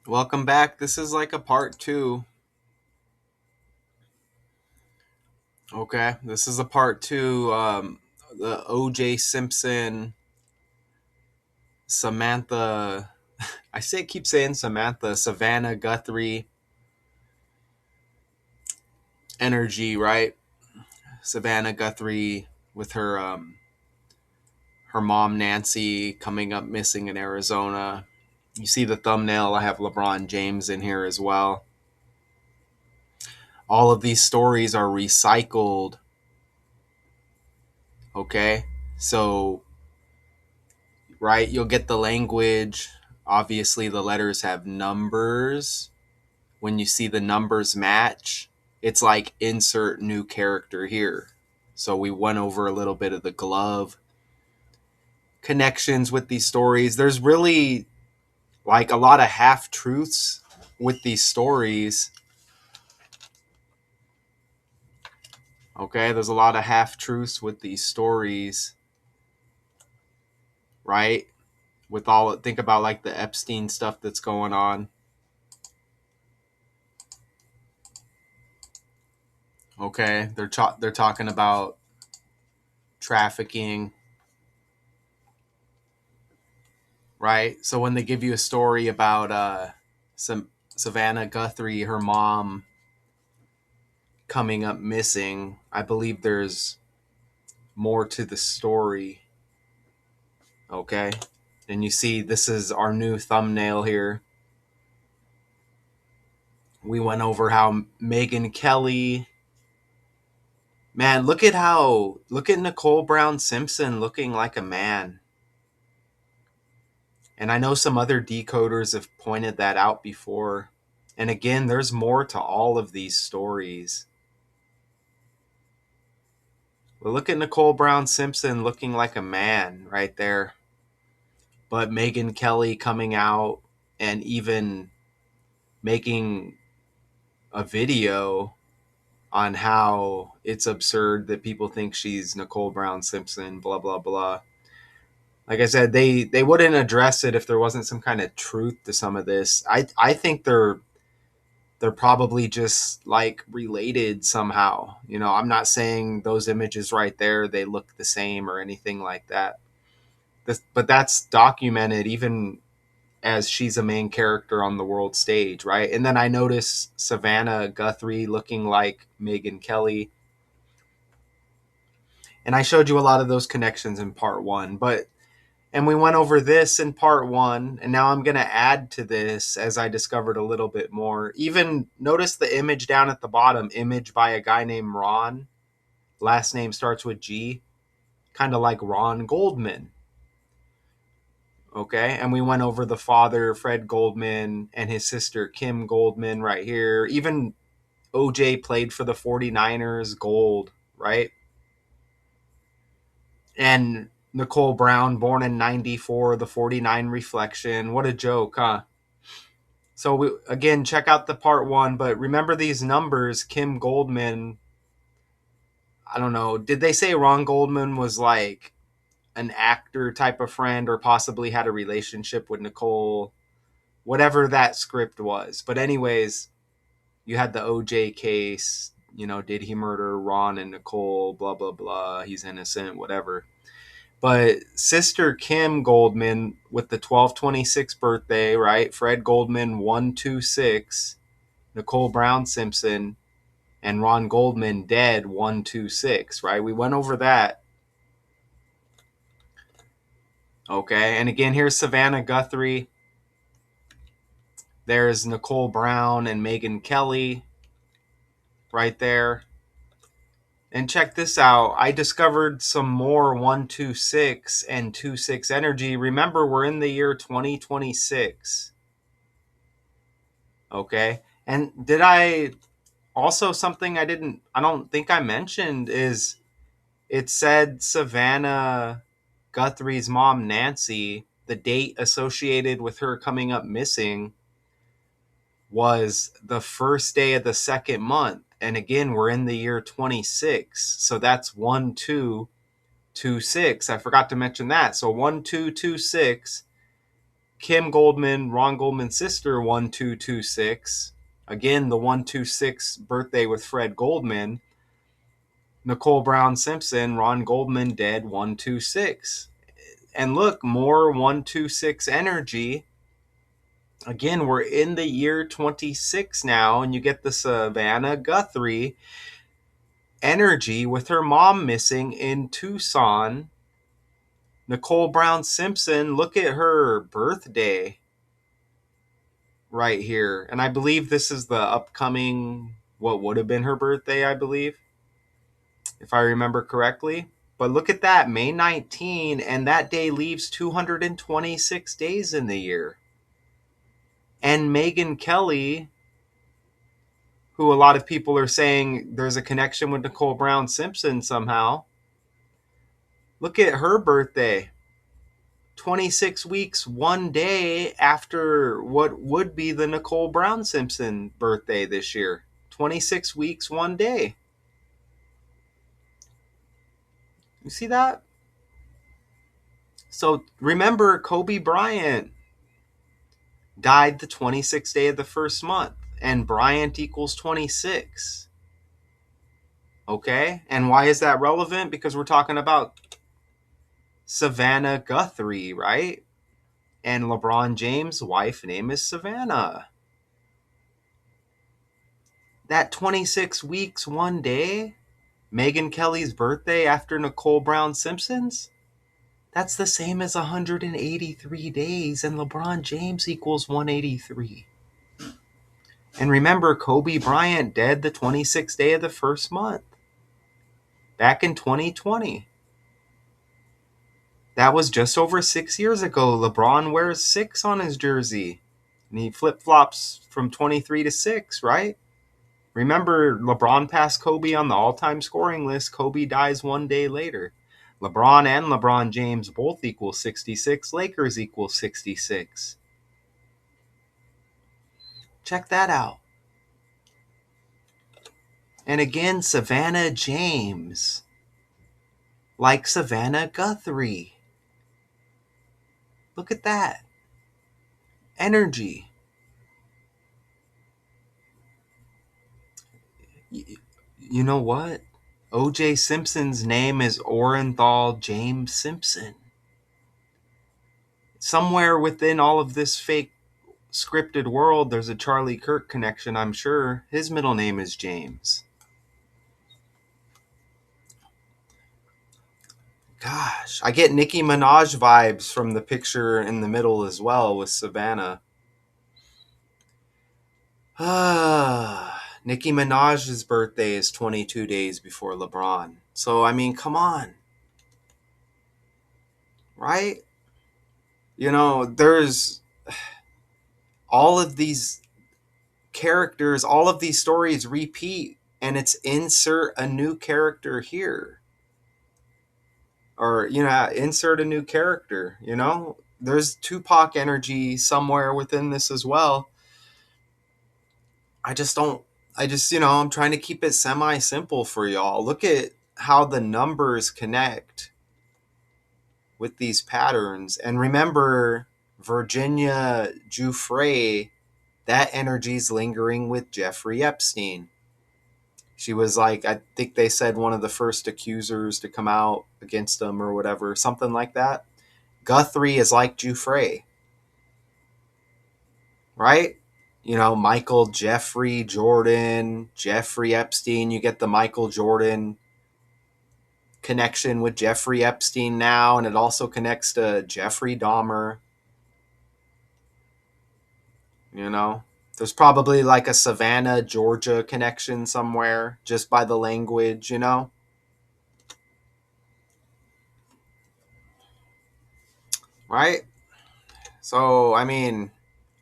Welcome back. This is like a part two. Okay, this is a part two. The O.J. Simpson, Samantha. Keep saying Samantha, Savannah Guthrie energy, right? Savannah Guthrie with her mom Nancy coming up missing in Arizona. You see the thumbnail. I have LeBron James in here as well. All of these stories are recycled. Okay, so right? You'll get the language. Obviously, the letters have numbers. When you see the numbers match, it's like insert new character here. So we went over a little bit of the glove connections with these stories. There's really like a lot of half truths with these stories. Okay, there's a lot of half truths with these stories, right? With all think about like the Epstein stuff that's going on. Okay, they're talking about trafficking, right? So when they give you a story about some Savannah Guthrie, her mom coming up missing, I believe there's more to the story. Okay, and you see this is our new thumbnail here. We went over how Megyn Kelly. Man, look at Nicole Brown Simpson looking like a man. And I know some other decoders have pointed that out before. And again, there's more to all of these stories. Well, look at Nicole Brown Simpson looking like a man right there. But Megyn Kelly coming out and even making a video on how it's absurd that people think she's Nicole Brown Simpson, blah, blah, blah. Like I said, they wouldn't address it if there wasn't some kind of truth to some of this. I think they're probably just like related somehow. You know, I'm not saying those images right there they look the same or anything like that. But that's documented even as she's a main character on the world stage, right? And then I notice Savannah Guthrie looking like Megyn Kelly. And I showed you a lot of those connections in part one, but and we went over this in part one, and now I'm going to add to this as I discovered a little bit more. Even notice the image down at the bottom, image by a guy named Ron. Last name starts with G, kind of like Ron Goldman. Okay, and we went over the father, Fred Goldman, and his sister, Kim Goldman, right here. Even OJ played for the 49ers, Gold, right? And Nicole Brown, born in 94, the 49 reflection. What a joke, huh? So again, check out the part one, but remember these numbers. Kim Goldman, I don't know, did they say Ron Goldman was like an actor type of friend or possibly had a relationship with Nicole? Whatever that script was. But anyways, you had the OJ case. You know, did he murder Ron and Nicole? Blah blah blah. He's innocent. Whatever. But sister Kim Goldman with the 12/26 birthday, right? Fred Goldman 126, Nicole Brown Simpson, and Ron Goldman dead 126, right? We went over that. Okay, and again, here's Savannah Guthrie. There's Nicole Brown and Megyn Kelly right there. And check this out. I discovered some more 126 and 26 energy. Remember, we're in the year 2026. Okay. And did I also something I don't think I mentioned is it said Savannah Guthrie's mom, Nancy, the date associated with her coming up missing was the first day of the second month. And again, we're in the year 26. So that's 1226. I forgot to mention that. So 1226 Kim Goldman, Ron Goldman's sister, 1226. Again, the 126 birthday with Fred Goldman. Nicole Brown Simpson, Ron Goldman, dead, 126. And look, more 126 energy. Again, we're in the year 26 now, and you get the Savannah Guthrie energy with her mom missing in Tucson. Nicole Brown Simpson, look at her birthday right here. And I believe this is the upcoming, what would have been her birthday, I believe, if I remember correctly. But look at that, May 19, and that day leaves 226 days in the year. And Megyn Kelly, who a lot of people are saying there's a connection with Nicole Brown Simpson somehow. Look at her birthday. 26 weeks, 1 day after what would be the Nicole Brown Simpson birthday this year. 26 weeks, 1 day. You see that? So remember, Kobe Bryant died the 26th day of the first month, and Bryant equals 26. Okay? And why is that relevant? Because we're talking about Savannah Guthrie, right? And LeBron James' wife name is Savannah. That 26 weeks, 1 day, Megyn Kelly's birthday after Nicole Brown Simpson's, that's the same as 183 days, and LeBron James equals 183. And remember, Kobe Bryant dead the 26th day of the first month, back in 2020. That was just over 6 years ago. LeBron wears 6 on his jersey, and he flip-flops from 23 to 6, right? Remember, LeBron passed Kobe on the all-time scoring list. Kobe dies 1 day later. LeBron and LeBron James both equal 66. Lakers equal 66. Check that out. And again, Savannah James, like Savannah Guthrie. Look at that. Energy. You know what? O.J. Simpson's name is Orenthal James Simpson. Somewhere within all of this fake scripted world, there's a Charlie Kirk connection, I'm sure. His middle name is James. Gosh, I get Nicki Minaj vibes from the picture in the middle as well with Savannah. Nicki Minaj's birthday is 22 days before LeBron. So, I mean, come on. Right? You know, there's all of these characters, all of these stories repeat, and it's insert a new character here. Or, insert a new character, There's Tupac energy somewhere within this as well. I'm trying to keep it semi-simple for y'all. Look at how the numbers connect with these patterns. And remember, Virginia Giuffre, that energy's lingering with Jeffrey Epstein. She was like, I think they said one of the first accusers to come out against him or whatever, something like that. Guthrie is like Giuffre, right? Michael Jeffrey Jordan, Jeffrey Epstein. You get the Michael Jordan connection with Jeffrey Epstein now, and it also connects to Jeffrey Dahmer. There's probably like a Savannah, Georgia connection somewhere just by the language, Right? So, I mean,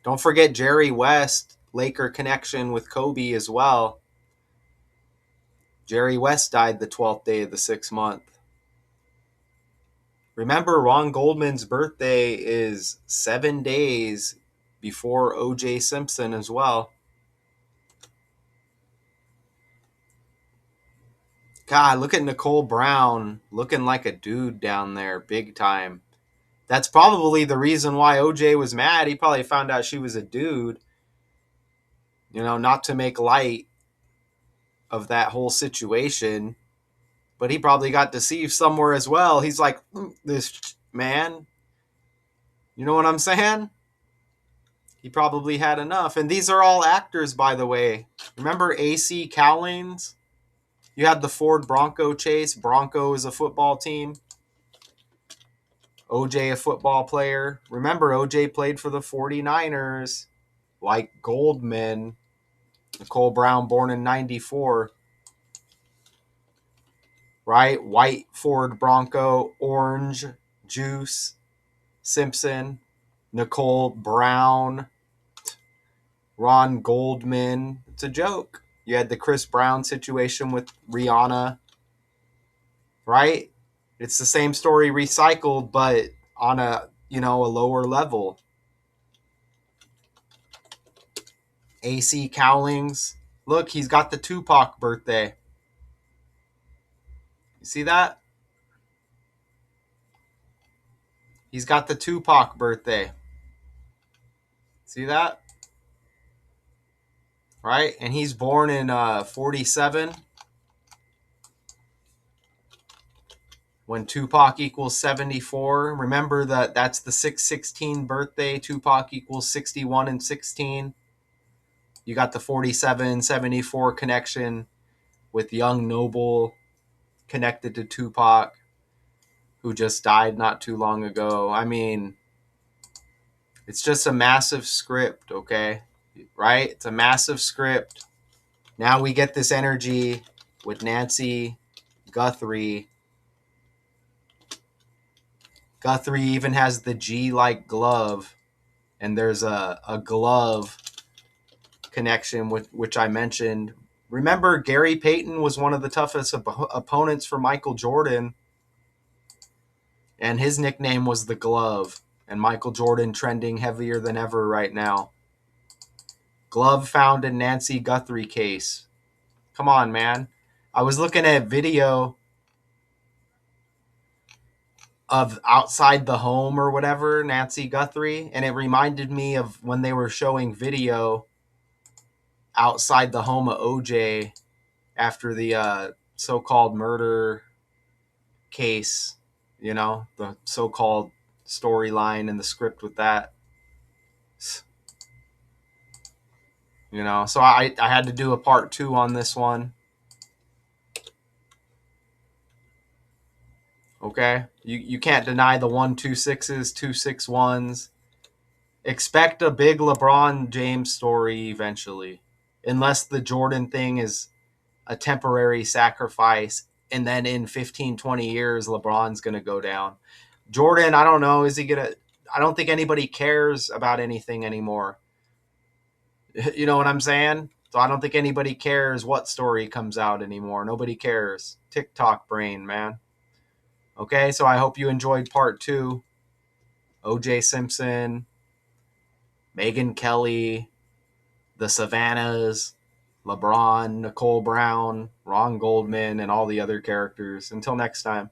don't forget Jerry West, Laker connection with Kobe as well. Jerry West died the 12th day of the 6th month. Remember, Ron Goldman's birthday is 7 days before O.J. Simpson as well. God, look at Nicole Brown looking like a dude down there, big time. That's probably the reason why OJ was mad. He probably found out she was a dude, not to make light of that whole situation, but he probably got deceived somewhere as well. He's like, this man, you know what I'm saying? He probably had enough. And these are all actors, by the way. Remember AC Cowlings? You had the Ford Bronco chase. Bronco is a football team. OJ, a football player. Remember, OJ played for the 49ers. Like Goldman. Nicole Brown, born in 94. Right? White Ford Bronco. Orange Juice Simpson. Nicole Brown. Ron Goldman. It's a joke. You had the Chris Brown situation with Rihanna. Right? It's the same story recycled, but on a lower level. AC Cowlings. Look, he's got the Tupac birthday. You see that? He's got the Tupac birthday. See that? Right? And he's born in 47. When Tupac equals 74. Remember that's the 616 birthday. Tupac equals 61 and 16. You got the 47-74 connection with Young Noble connected to Tupac, who just died not too long ago. I mean, it's just a massive script, okay? Right? It's a massive script. Now we get this energy with Nancy Guthrie. Guthrie even has the G-like glove, and there's a glove connection with which I mentioned. Remember, Gary Payton was one of the toughest opponents for Michael Jordan, and his nickname was the Glove. And Michael Jordan trending heavier than ever right now. Glove found in Nancy Guthrie case. Come on, man. I was looking at video of Outside the Home or whatever, Nancy Guthrie, and it reminded me of when they were showing video outside the home of OJ after the so-called murder case, the so-called storyline and the script with that. So I had to do a part 2 on this one. Okay? You can't deny the 1-2-6s, 2-6-1s. Expect a big LeBron James story eventually. Unless the Jordan thing is a temporary sacrifice, and then in 15-20 years LeBron's going to go down. Jordan, I don't know, is he going to... I don't think anybody cares about anything anymore. You know what I'm saying? So I don't think anybody cares what story comes out anymore. Nobody cares. TikTok brain, man. Okay, so I hope you enjoyed part 2. OJ Simpson, Megyn Kelly, the Savannahs, LeBron, Nicole Brown, Ron Goldman, and all the other characters. Until next time.